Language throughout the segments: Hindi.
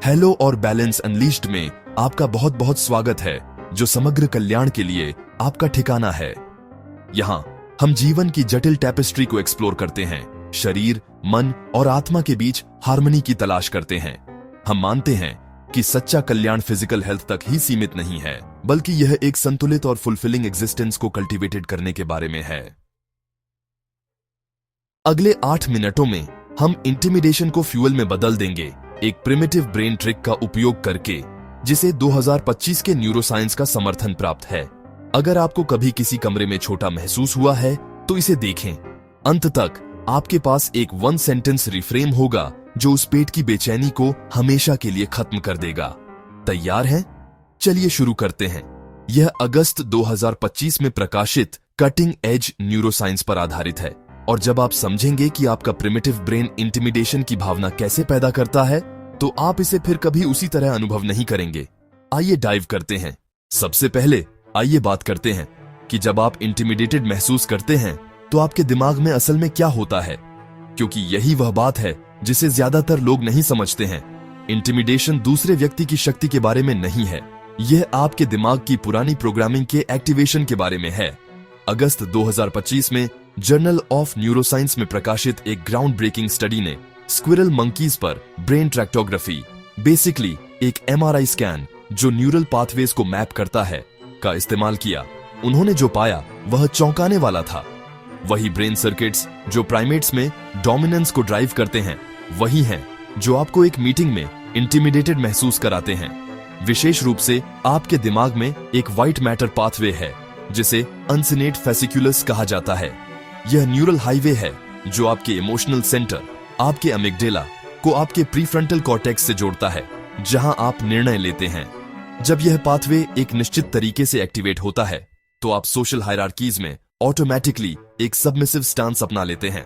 हेलो और बैलेंस अनलीश्ड में आपका बहुत बहुत स्वागत है, जो समग्र कल्याण के लिए आपका ठिकाना है। यहाँ हम जीवन की जटिल टैपेस्ट्री को एक्सप्लोर करते हैं, शरीर, मन और आत्मा के बीच हार्मनी की तलाश करते हैं। हम मानते हैं कि सच्चा कल्याण फिजिकल हेल्थ तक ही सीमित नहीं है, बल्कि यह एक संतुलित और फुलफिलिंग एग्जिस्टेंस को कल्टीवेटेड करने के बारे में है। अगले 8 मिनटों में हम इंटिमिडेशन को फ्यूल में बदल देंगे, एक प्रिमिटिव ब्रेन ट्रिक का उपयोग करके, जिसे 2025 के न्यूरोसाइंस का समर्थन प्राप्त है। अगर आपको कभी किसी कमरे में छोटा महसूस हुआ है तो इसे देखें। अंत तक आपके पास एक 1 सेंटेंस रिफ्रेम होगा जो उस पेट की बेचैनी को हमेशा के लिए खत्म कर देगा। तैयार हैं? चलिए शुरू करते हैं। यह अगस्त 2025 में प्रकाशित कटिंग एज न्यूरोसाइंस पर आधारित है, और जब आप समझेंगे कि आपका प्रिमिटिव ब्रेन इंटिमिडेशन की भावना कैसे पैदा करता है, तो आप इसे फिर कभी उसी तरह अनुभव नहीं करेंगे। आइए डाइव करते हैं। सबसे पहले आइए बात करते हैं कि जब आप इंटिमिडेटेड महसूस करते हैं तो आपके दिमाग में असल में क्या होता है, क्योंकि यही वह बात है जिसे ज्यादातर लोग नहीं समझते हैं। इंटिमिडेशन दूसरे व्यक्ति की शक्ति के बारे में नहीं है, यह आपके दिमाग की पुरानी प्रोग्रामिंग के एक्टिवेशन के बारे में है। अगस्त 2025 में जर्नल ऑफ न्यूरोसाइंस में प्रकाशित एक ग्राउंड ब्रेकिंग स्टडी ने स्क्विरल मंकीज पर ब्रेन ट्रैक्टोग्राफी, बेसिकली एक MRI स्कैन जो न्यूरल पाथवेज को मैप करता है, का इस्तेमाल किया। उन्होंने जो पाया वह चौंकाने वाला था। वही ब्रेन सर्किट्स जो प्राइमेट्स में डोमिनेंस को ड्राइव करते हैं, वही हैं जो आपको एक मीटिंग में इंटिमिडेटेड महसूस कराते हैं। विशेष रूप से आपके दिमाग में एक व्हाइट मैटर पाथवे है जिसे अनसिनेट फेसिकुलस कहा जाता है। यह न्यूरल हाईवे है जो आपके इमोशनल सेंटर, आपके अमिगडेला को आपके प्रीफ्रंटल कॉर्टेक्स से जोड़ता है, जहां आप निर्णय लेते हैं। जब यह पाथवे एक निश्चित तरीके से एक्टिवेट होता है तो आप सोशल हायरार्कीज में ऑटोमेटिकली एक सबमिसिव स्टांस अपना लेते हैं।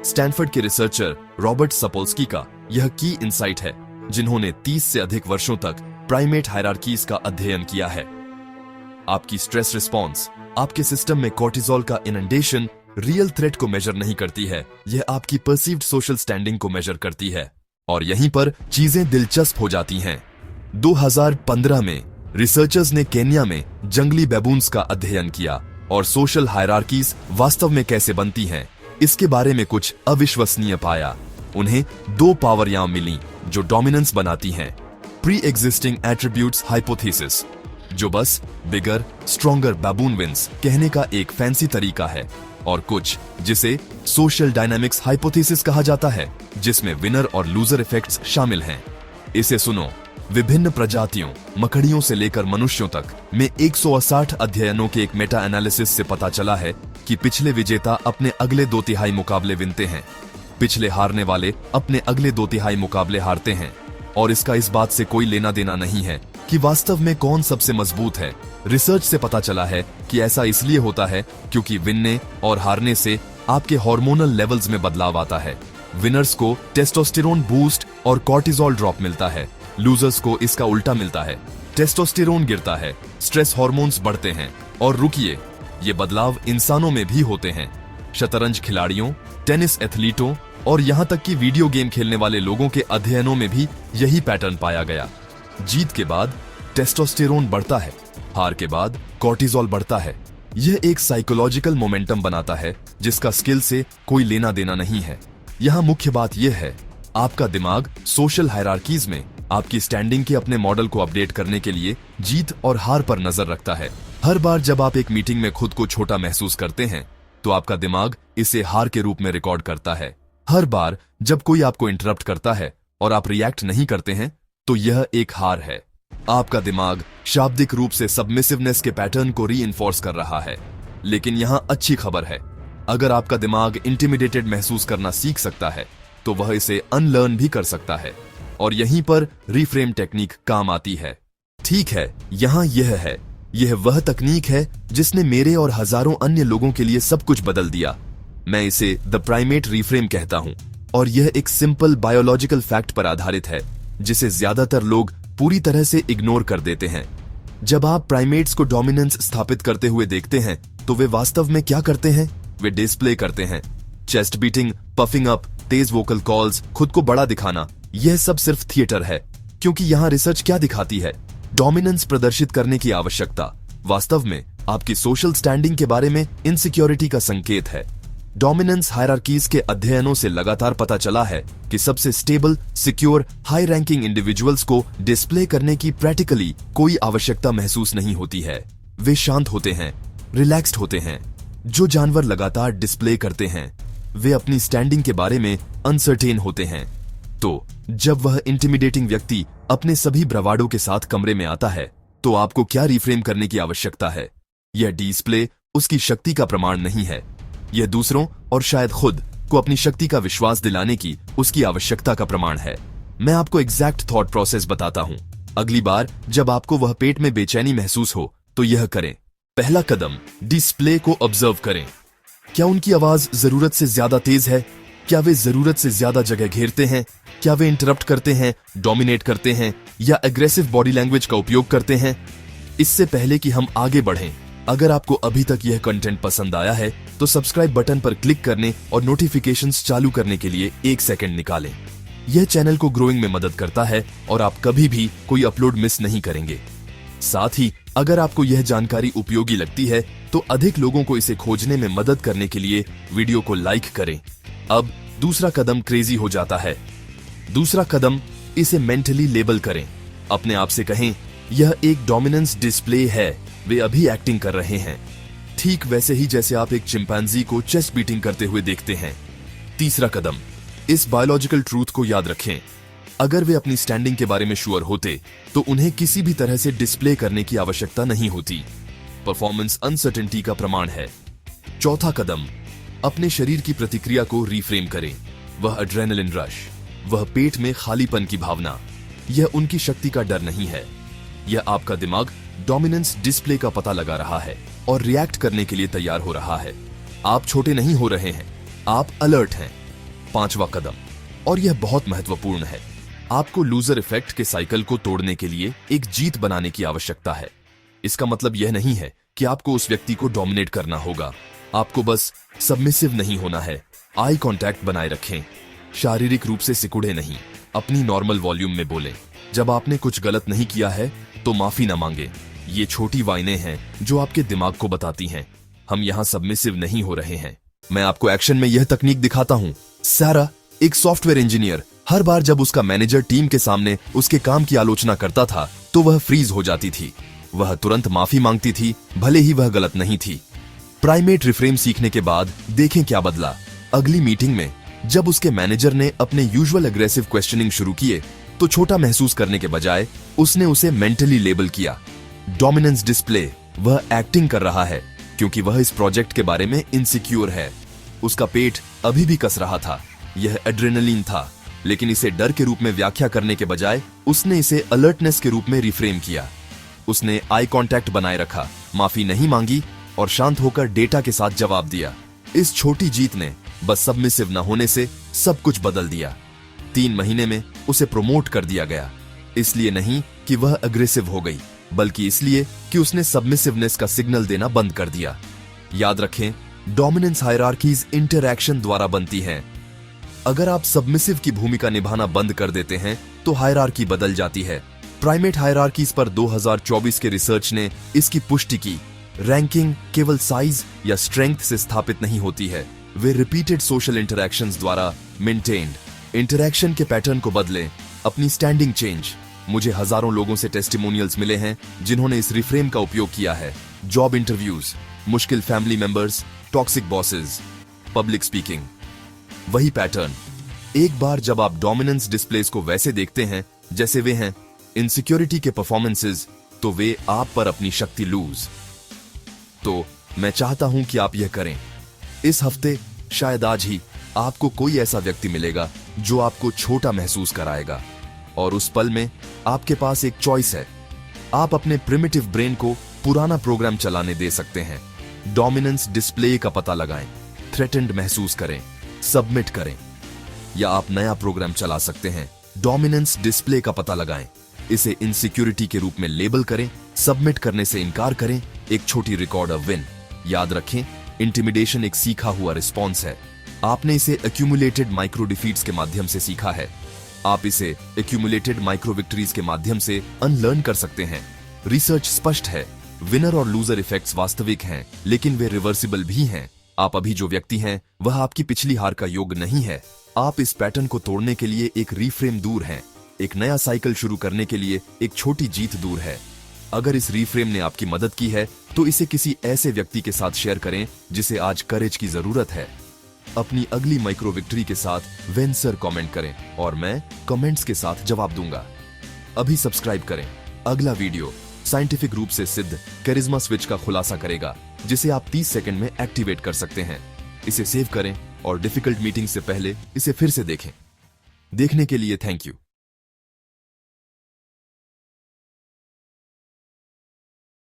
स्टैनफोर्ड के रिसर्चर रॉबर्ट सपोल्स्की का यह की इंसाइट है, जिन्होंने 30 से अधिक वर्षों तक प्राइमेट हायरार्कीज का अध्ययन किया है। आपकी स्ट्रेस रिस्पॉन्स आपके सिस्टम में कॉर्टिसोल का इनंडेशन रियल थ्रेट को मेजर नहीं करती है, यह आपकी परसीव्ड सोशल स्टैंडिंग को मेजर करती है। और यहीं पर चीजें दिलचस्प हो जाती हैं। 2015 में रिसर्चर्स ने केन्या में जंगली बेबून्स का अध्ययन किया और सोशल हायरार्कीज वास्तव में कैसे बनती हैं, इसके बारे में कुछ अविश्वसनीय पाया। उन्हें 2 पावरयां मिली जो डोमिनेंस बनाती हैं, प्री एग्जिस्टिंग एट्रीब्यूट्स हाइपोथेसिस, जो बस बिगर स्ट्रॉन्गर बैबून विंस कहने का एक फैंसी तरीका है, और कुछ जिसे सोशल डायनामिक्स हाइपोथेसिस कहा जाता है, जिसमें विनर और लूजर इफेक्ट्स शामिल हैं। इसे सुनो। विभिन्न प्रजातियों, मकड़ियों से लेकर मनुष्यों तक में 160 अध्ययनों के एक मेटा एनालिसिस से पता चला है कि पिछले विजेता अपने अगले 2 तिहाई मुकाबले विनते हैं, पिछले हारने वाले अपने अगले 2 तिहाई मुकाबले हारते हैं। और इसका इस बात से कोई लेना देना नहीं है कि वास्तव में कौन सबसे मजबूत है। रिसर्च से पता चला है कि ऐसा इसलिए होता है क्योंकि विनने और हारने से आपके हार्मोनल लेवल्स में बदलाव आता है। विनर्स को टेस्टोस्टेरोन बूस्ट और कॉर्टिसोल ड्रॉप मिलता है, लूजर्स को इसका उल्टा मिलता है, टेस्टोस्टेरोन गिरता है, स्ट्रेस हार्मोन्स बढ़ते हैं। और रुकिए, ये बदलाव इंसानों में भी होते हैं। शतरंज खिलाड़ियों, टेनिस एथलीटों और यहां तक कि वीडियो गेम खेलने वाले लोगों के अध्ययनों में भी यही पैटर्न पाया गया। जीत के बाद टेस्टोस्टेरोन बढ़ता है, हार के बाद कॉर्टिसोल बढ़ता है। यह एक साइकोलॉजिकल मोमेंटम बनाता है जिसका स्किल से कोई लेना देना नहीं है। यहां मुख्य बात यह है, आपका दिमाग सोशल हायरार्कीज में आपकी स्टैंडिंग के अपने मॉडल को अपडेट करने के लिए जीत और हार पर नजर रखता है। हर बार जब आप एक मीटिंग में खुद को छोटा महसूस करते हैं तो आपका दिमाग इसे हार के रूप में रिकॉर्ड करता है। हर बार जब कोई आपको इंटरप्ट करता है और आप रिएक्ट नहीं करते हैं तो यह एक हार है। आपका दिमाग शाब्दिक रूप से सबमिसिवनेस के पैटर्न को रीइंफोर्स कर रहा है। लेकिन यहां अच्छी खबर है, अगर आपका दिमाग इंटिमिडेटेड महसूस करना सीख सकता है तो वह इसे अनलर्न भी कर सकता है, और यहीं पर रिफ्रेम टेक्निक काम आती है। ठीक है, यहां यह वह तकनीक है जिसने मेरे और हजारों अन्य लोगों के लिए सब कुछ बदल दिया। मैं इसे द प्राइमेट रिफ्रेम कहता हूं, और यह एक सिंपल बायोलॉजिकल फैक्ट पर आधारित है जिसे ज्यादातर लोग पूरी तरह से इग्नोर कर देते हैं। जब आप प्राइमेट्स को डोमिनेंस स्थापित करते हुए देखते हैं तो वे वास्तव में क्या करते हैं? वे डिस्प्ले करते हैं। चेस्ट बीटिंग, पफिंग अप, तेज वोकल कॉल्स, खुद को बड़ा दिखाना, यह सब सिर्फ थिएटर है। क्योंकि यहाँ रिसर्च क्या दिखाती है? डोमिनेंस प्रदर्शित करने की आवश्यकता वास्तव में आपकी सोशल स्टैंडिंग के बारे में इनसिक्योरिटी का संकेत है। डोमिनेंस हायरार्कीज के अध्ययनों से लगातार पता चला है कि सबसे stable, secure, high ranking individuals को डिस्प्ले करने की प्रैक्टिकली कोई आवश्यकता महसूस नहीं होती है। वे शांत होते हैं, रिलैक्स्ड होते हैं। जो जानवर लगातार डिस्प्ले करते हैं वे अपनी स्टैंडिंग के बारे में अनसर्टेन होते हैं। तो जब वह इंटिमिडेटिंग व्यक्ति अपने सभी ब्रवाडो के साथ कमरे में आता है तो आपको क्या रिफ्रेम करने की आवश्यकता है? यह डिस्प्ले उसकी शक्ति का प्रमाण नहीं है, यह दूसरों और शायद खुद को अपनी शक्ति का विश्वास दिलाने की उसकी आवश्यकता का प्रमाण है। मैं आपको एग्जैक्ट थॉट प्रोसेस बताता हूं। अगली बार जब आपको वह पेट में बेचैनी महसूस हो तो यह करें। पहला कदम, डिस्प्ले को ऑब्जर्व करें। क्या उनकी आवाज जरूरत से ज्यादा तेज है? क्या वे जरूरत से ज्यादा जगह घेरते हैं? क्या वे इंटरप्ट करते हैं, डोमिनेट करते हैं या एग्रेसिव बॉडी लैंग्वेज का उपयोग करते हैं? इससे पहले कि हम आगे बढ़ें, अगर आपको अभी तक यह कंटेंट पसंद आया है तो सब्सक्राइब बटन पर क्लिक करने और नोटिफिकेशंस चालू करने के लिए 1 सेकंड निकालें। यह चैनल को ग्रोइंग में मदद करता है और आप कभी भी कोई अपलोड मिस नहीं करेंगे। साथ ही अगर आपको यह जानकारी उपयोगी लगती है तो अधिक लोगों को इसे खोजने में मदद करने के लिए वीडियो को लाइक करें। अब दूसरा कदम क्रेजी हो जाता है। दूसरा कदम, इसे मेंटली लेबल करें। अपने आप से कहें, यह एक डोमिनेंस डिस्प्ले है, वे अभी एक्टिंग कर रहे हैं, ठीक वैसे ही जैसे आप एक चिंपैंजी को चेस्ट बीटिंग करते हुए देखते हैं। तीसरा कदम, इस बायोलॉजिकल ट्रूथ को याद रखें। अगर वे अपनी स्टैंडिंग के बारे में श्योर होते तो उन्हें किसी भी तरह से डिस्प्ले करने की आवश्यकता नहीं होती। परफॉर्मेंस अनसर्टेनिटी का प्रमाण है। चौथा कदम, अपने शरीर की प्रतिक्रिया को रिफ्रेम करें। वह एड्रेनलिन रश, वह पेट में खालीपन की भावना, यह उनकी शक्ति का डर नहीं है। यह आपका दिमाग डोमिनेंस डिस्प्ले का पता लगा रहा है और रिएक्ट करने के लिए तैयार हो रहा है। आप छोटे नहीं हो रहे हैं, आप अलर्ट हैं। पांचवा कदम, और यह बहुत महत्वपूर्ण है, आपको लूजर इफेक्ट के साइकिल को तोड़ने के लिए एक जीत बनाने की आवश्यकता है। इसका मतलब यह नहीं है कि आपको उस व्यक्ति को डोमिनेट करना होगा, आपको बस सबमिसिव नहीं होना है। आई कांटेक्ट बनाए रखें, शारीरिक रूप से सिकुड़े नहीं, अपनी नॉर्मल वॉल्यूम में बोलें। जब आपने कुछ गलत नहीं किया है तो माफी न मांगे। ये छोटी वाइनें हैं जो आपके दिमाग को बताती हैं, हम यहाँ सबमिसिव नहीं हो रहे हैं। मैं आपको एक्शन में यह तकनीक दिखाता हूँ। सारा, एक सॉफ्टवेयर इंजीनियर, हर बार जब उसका मैनेजर टीम के सामने उसके काम की आलोचना करता था तो वह फ्रीज हो जाती थी। वह तुरंत माफी मांगती थी, भले ही वह गलत नहीं थी। प्राइमेट रिफ्रेम सीखने के बाद देखें क्या बदला। अगली मीटिंग में जब उसके मैनेजर ने अपने यूजुअल एग्रेसिव क्वेश्चनिंग शुरू किए तो छोटा महसूस करने के बजाय उसने उसे मेंटली लेबल किया। डोमिनेंस डिस्प्ले, वह एक्टिंग कर रहा है क्योंकि वह इस प्रोजेक्ट के बारे में इनसिक्योर है। उसका पेट अभी भी कस रहा था, यह एड्रेनलिन था, लेकिन इसे डर के रूप में व्याख्या करने के बजाय उसने इसे अलर्टनेस के रूप में रिफ्रेम किया। उसने आई कांटेक्ट बनाए रखा, माफी नहीं मांगी और शांत होकर डेटा के साथ जवाब दिया। इस छोटी जीत ने बस सबमिसिव न होने से सब कुछ बदल दिया। 3 महीने में उसे प्रमोट कर दिया गया, इसलिए नहीं कि वह अग्रेसिव हो गई, बल्कि इसलिए कि उसने सबमिसिवनेस का सिग्नल देना बंद कर दिया। याद रखें, डोमिनेंस हायरार्कीज इंटरैक्शन द्वारा बनती हैं। अगर आप सबमिसिव की भूमिका निभाना बंद कर देते हैं तो हायरार्की बदल जाती है। प्राइमेट हायरार्कीज पर 2024 के रिसर्च ने इसकी पुष्टि की। रैंकिंग केवल साइज या स्ट्रेंथ से स्थापित नहीं होती है, वे रिपीटेड सोशल इंटरैक्शंस द्वारा मेंटेन्ड। इंटरैक्शन के पैटर्न को बदलें, अपनी स्टैंडिंग चेंज। मुझे हजारों लोगों से टेस्टिमोनियल्स मिले हैं जिन्होंने इस रिफ्रेम का उपयोग किया है। जॉब इंटरव्यूज, मुश्किल family members, toxic bosses, public speaking. वही पैटर्न। एक बार जब आप डोमिनेंस डिस्प्लेस को वैसे देखते हैं जैसे वे हैं, इनसिक्योरिटी के परफॉर्मेंसेस, तो वे आप पर अपनी शक्ति लूज। तो मैं चाहता हूं कि आप यह करें। इस हफ्ते, शायद आज ही, आपको कोई ऐसा व्यक्ति मिलेगा जो आपको छोटा महसूस कराएगा, और उस पल में आपके पास एक चॉइस है। आप अपने प्रिमिटिव ब्रेन को पुराना प्रोग्राम चलाने दे सकते हैं। डोमिनेंस डिस्प्ले का पता लगाएं, थ्रेटेंड महसूस करें, सबमिट करें, या आप नया प्रोग्राम चला सकते हैं। डोमिनेंस डिस्प्ले का पता लगाएं, इसे इनसिक्योरिटी के रूप में लेबल करें, सबमिट करने से इनकार करें, एक छोटी रिकॉर्ड ऑफ विन। याद रखें, इंटिमिडेशन एक सीखा हुआ रिस्पॉन्स है। आपने इसे एक्यूमुलेटेड माइक्रो डिफीट्स के माध्यम से सीखा है। आप इसे एक्यूमुलेटेड माइक्रो विक्ट्रीज के माध्यम से अनलर्न कर सकते हैं। रिसर्च स्पष्ट है, विनर और लूजर इफेक्ट्स वास्तविक हैं, लेकिन वे रिवर्सिबल भी हैं। आप अभी जो व्यक्ति हैं वह आपकी पिछली हार का योग नहीं है। आप इस पैटर्न को तोड़ने के लिए एक रीफ्रेम दूर हैं। एक नया साइकिल शुरू करने के लिए एक छोटी जीत दूर है। अगर इस रीफ्रेम ने आपकी मदद की है तो इसे किसी ऐसे व्यक्ति के साथ शेयर करें जिसे आज करेज की जरूरत है। अपनी अगली माइक्रो विक्ट्री के साथ वेंसर कमेंट करें और मैं कमेंट्स के साथ जवाब दूंगा। अभी सब्सक्राइब करें। अगला वीडियो साइंटिफिक रूप से सिद्ध कैरिज्मा स्विच का खुलासा करेगा, जिसे आप 30 सेकंड में एक्टिवेट कर सकते हैं। इसे सेव करें और डिफिकल्ट मीटिंग से पहले इसे फिर से देखें। देखने के लिए थैंक यू।